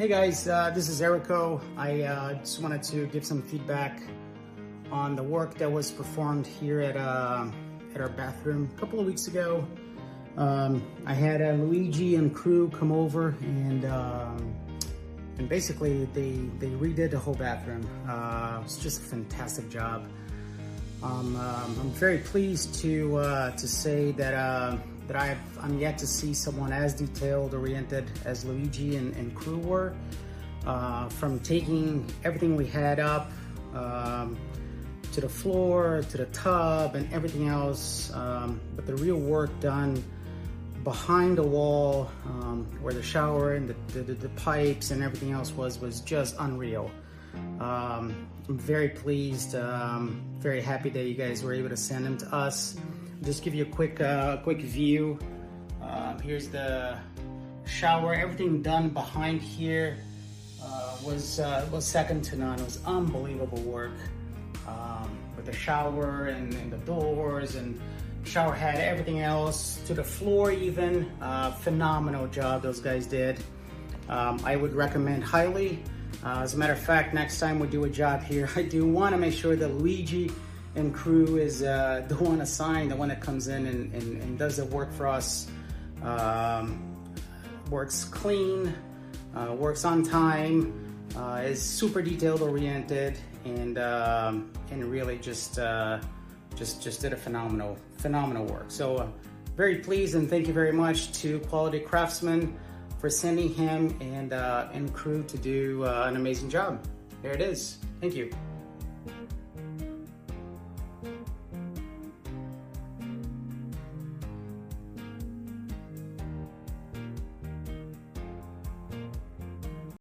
Hey guys, this is Erico. I just wanted to give some feedback on the work that was performed here at our bathroom a couple of weeks ago. I had Luigi and crew come over and basically they redid the whole bathroom. It's just a fantastic job. I'm very pleased to say that I'm yet to see someone as detailed oriented as Luigi and crew were. From taking everything we had up to the floor, to the tub and everything else, but the real work done behind the wall, where the shower and the pipes and everything else was just unreal. I'm very pleased, very happy that you guys were able to send them to us. Just give you a quick view. Here's the shower. Everything done behind here was second to none. It was unbelievable work with the shower and the doors and shower head, everything else to the floor even. Phenomenal job those guys did. I would recommend highly. As a matter of fact, next time we do a job here, I do want to make sure that Luigi and crew is the one assigned, the one that comes in and does the work for us. Works clean, works on time, is super detailed oriented, and really just did a phenomenal work. So very pleased, and thank you very much to Quality Craftsmen for sending him and crew to do an amazing job. There it is. Thank you.